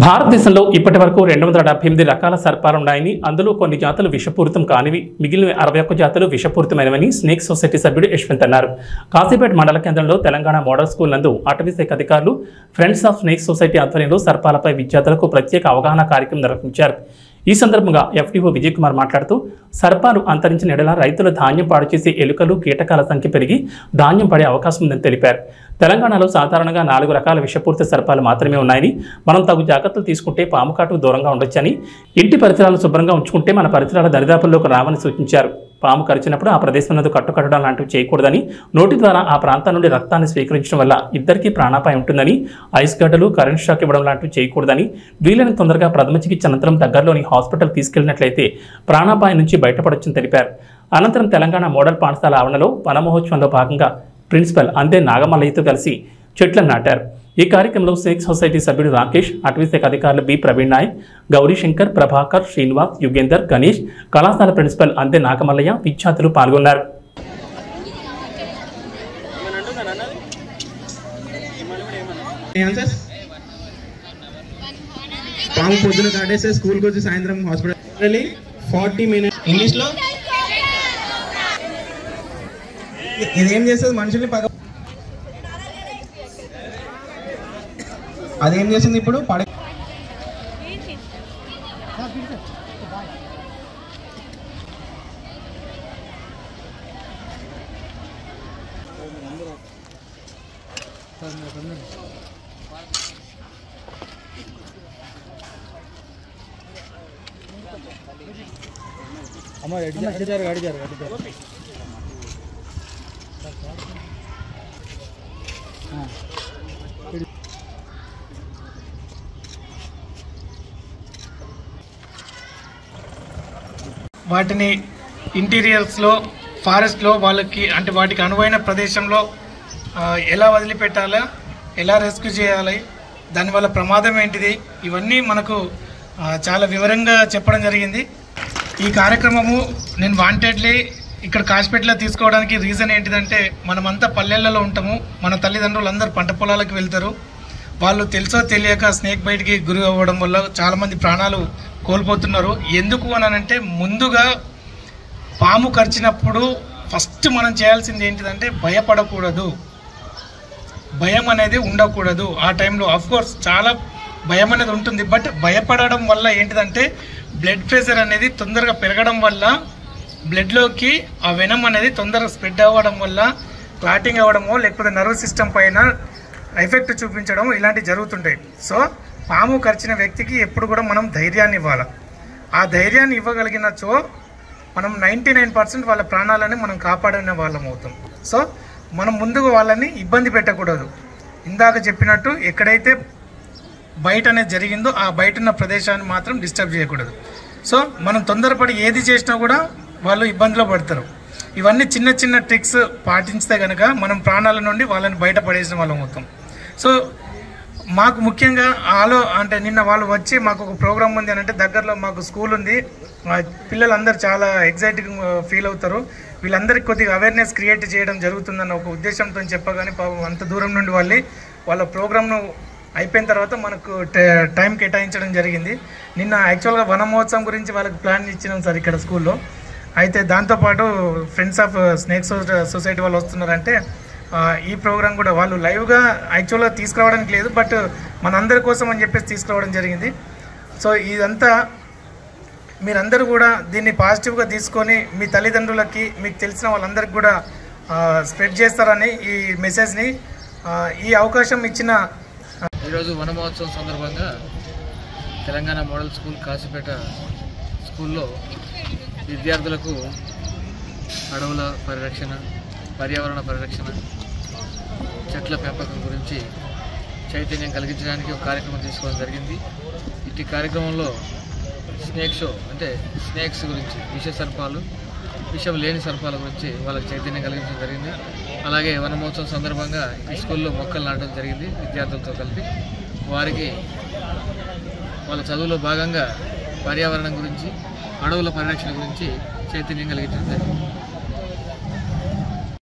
భారతదేశంలో ఇప్పటివరకు 278 రకాల సర్పాలు ఉన్నాయని, అందులో కొన్ని జాతులు విషపూరితం కానివి, మిగిలిన 61 జాతులు విషపూరితమైనవని స్నేక్ సొసైటీ సభ్యుడు యశ్వంత్ అన్నారు. కాశీపేట మండల కేంద్రంలో తెలంగాణ మోడల్ స్కూల్ నందు అటవీ శాఖ అధికారులు ఫ్రెండ్స్ ఆఫ్ స్నేక్ సొసైటీ ఆధ్వర్యంలో సర్పాలపై విద్యార్థులకు ప్రత్యేక అవగాహన కార్యక్రమం నిర్వహించారు. ఈ సందర్భంగా ఎఫ్టీఓ విజయ్ కుమార్ మాట్లాడుతూ, సర్పాలు అంతరించిన ఎడల రైతుల ధాన్యం పాడు చేసే ఎలుకలు, కీటకాల సంఖ్య పెరిగి ధాన్యం పడే అవకాశం ఉందని తెలిపారు. తెలంగాణలో సాధారణంగా 4 రకాల విషపూరిత సర్పాలు మాత్రమే ఉన్నాయని, మనం తగు జాగ్రత్తలు తీసుకుంటే పాము కాటుకు దూరంగా ఉండొచ్చని, ఇంటి పరిసరాలను శుభ్రంగా ఉంచుకుంటే మన పరిసరాల దరిదాపుల్లోకి రావని సూచించారు. పాము కరిచినప్పుడు ఆ ప్రదేశం నందు కట్టుకట్టడం లాంటివి చేయకూడదని, నోటి ద్వారా ఆ ప్రాంతం నుండి రక్తాన్ని స్వీకరించడం వల్ల ఇద్దరికీ ప్రాణాపాయం ఉంటుందని, ఐస్ గడ్డలు, కరెంట్ షాక్ ఇవ్వడం లాంటివి చేయకూడదని, వీలైన తొందరగా ప్రథమ చికిత్స అనంతరం దగ్గరలోని హాస్పిటల్ తీసుకెళ్లినట్లయితే ప్రాణాపాయం నుంచి బయటపడొచ్చని తెలిపారు. అనంతరం తెలంగాణ మోడల్ పాఠశాల ఆవరణలో వన మహోత్సవంలో భాగంగా ప్రిన్సిపల్ అందే నాగమల్లయ్యతో కలిసి చెట్లను నాటారు. ఈ కార్యక్రమంలో స్నేక్ సొసైటీ సభ్యుడు రాకేష్, అటవీ శాఖ అధికారులు బి ప్రవీణ్ నాయక్, గౌరీశంకర్, ప్రభాకర్, శ్రీనివాస్, యుగేందర్, గణేష్, కళాశాల ప్రిన్సిపల్ అందే నాగమల్లయ్య, విద్యార్థులు పాల్గొన్నారు. పాము పొద్దున కాటేస్తే స్కూల్కి వచ్చి సాయంత్రం హాస్పిటల్ 40 minutes ఇంగ్లీష్లో ఇదేం చేస్తుంది మనుషుల్ని అదేం చేసింది ఇప్పుడు వాటిని ఇంటీరియర్స్లో, ఫారెస్ట్లో వాళ్ళకి అంటే వాటికి అనువైన ప్రదేశంలో ఎలా వదిలిపెట్టాలా, ఎలా రెస్క్యూ చేయాలి, దానివల్ల ప్రమాదం ఏంటిది, ఇవన్నీ మనకు చాలా వివరంగా చెప్పడం జరిగింది. ఈ కార్యక్రమము నేను వాంటెడ్లీ ఇక్కడ కాశీపేటలో తీసుకోవడానికి రీజన్ ఏంటిదంటే, మనమంతా పల్లెలలో ఉంటాము, మన తల్లిదండ్రులు అందరూ పంట పొలాలకు వెళ్తారు. వాళ్ళు తెలుసో తెలియక స్నేక్ బైట్కి గురి అవ్వడం వల్ల చాలామంది ప్రాణాలు కోల్పోతున్నారు. ఎందుకు అనంటే, ముందుగా పాము కరిచినప్పుడు ఫస్ట్ మనం చేయాల్సింది ఏంటిదంటే భయపడకూడదు, భయం అనేది ఉండకూడదు. ఆ టైంలో అఫ్కోర్స్ చాలా భయం అనేది ఉంటుంది, బట్ భయపడడం వల్ల ఏంటిదంటే బ్లడ్ ప్రెషర్ అనేది తొందరగా పెరగడం వల్ల బ్లడ్లోకి ఆ వెనం అనేది తొందరగా స్ప్రెడ్ అవ్వడం వల్ల క్లాటింగ్ అవ్వడమో లేకపోతే నర్వస్ సిస్టమ్ పైన ఎఫెక్ట్ చూపించడం ఇలాంటివి జరుగుతుంటాయి. సో పాము కరిచిన వ్యక్తికి ఎప్పుడు కూడా మనం ధైర్యాన్ని ఇవ్వాలి. ఆ ధైర్యాన్ని ఇవ్వగలిగినచో మనం 99% వాళ్ళ ప్రాణాలని మనం కాపాడిన వాళ్ళం అవుతాం. సో మనం ముందుగా వాళ్ళని ఇబ్బంది పెట్టకూడదు. ఇందాక చెప్పినట్టు ఎక్కడైతే బయట అనేది జరిగిందో ఆ బయట ఉన్న ప్రదేశాన్ని మాత్రం డిస్టర్బ్ చేయకూడదు. సో మనం తొందరపడి ఏది చేసినా కూడా వాళ్ళు ఇబ్బందిలో పడతారు. ఇవన్నీ చిన్న చిన్న ట్రిక్స్ పాటించితే కనుక మనం ప్రాణాల నుండి వాళ్ళని బయటపడేసిన వాళ్ళం అవుతాం. సో మాకు ముఖ్యంగా అంటే నిన్న వాళ్ళు వచ్చి మాకు ఒక ప్రోగ్రామ్ ఉంది అని అంటే, దగ్గరలో మాకు స్కూల్ ఉంది, పిల్లలందరూ చాలా ఎగ్జైటింగ్ ఫీల్ అవుతారు, వీళ్ళందరికీ కొద్దిగా అవేర్నెస్ క్రియేట్ చేయడం జరుగుతుందన్న ఒక ఉద్దేశంతో చెప్పగానే పాపం అంత దూరం నుండి వాళ్ళ ప్రోగ్రామ్ను అయిపోయిన తర్వాత మనకు టైం కేటాయించడం జరిగింది. నిన్న యాక్చువల్గా వన మహోత్సవం గురించి వాళ్ళకి ప్లాన్ ఇచ్చినాం సార్ ఇక్కడ స్కూల్లో. అయితే దాంతోపాటు ఫ్రెండ్స్ ఆఫ్ స్నేక్ సొసైటీ వాళ్ళు వస్తున్నారంటే ఈ ప్రోగ్రాం కూడా వాళ్ళు లైవ్గా యాక్చువల్గా తీసుకురావడానికి లేదు, బట్ మనందరి కోసం అని చెప్పేసి తీసుకురావడం జరిగింది. సో ఇదంతా మీరందరూ కూడా దీన్ని పాజిటివ్గా తీసుకొని మీ తల్లిదండ్రులకి, మీకు తెలిసిన వాళ్ళందరికీ కూడా స్ప్రెడ్ చేస్తారని ఈ మెసేజ్ని ఈ అవకాశం ఇచ్చిన ఈరోజు వన మహోత్సవం సందర్భంగా తెలంగాణ మోడల్ స్కూల్ కాశీపేట స్కూల్లో విద్యార్థులకు అడవుల పరిరక్షణ, పర్యావరణ పరిరక్షణ, చెట్ల పెంపకం గురించి చైతన్యం కలిగించడానికి ఒక కార్యక్రమం తీసుకోవడం జరిగింది. ఇట్టి కార్యక్రమంలో స్నేక్ షో అంటే స్నేక్స్ గురించి, విష సర్పాలు, విషం లేని సర్పాల గురించి వాళ్ళకి చైతన్యం కలిగించడం జరిగింది. అలాగే వన మహోత్సవం సందర్భంగా ఈ స్కూల్లో మొక్కలు నాటడం జరిగింది విద్యార్థులతో కలిపి. వారికి వాళ్ళ చదువులో భాగంగా పర్యావరణం గురించి, అడవుల పరిరక్షణ గురించి చైతన్యం కలిగించడం జరిగింది.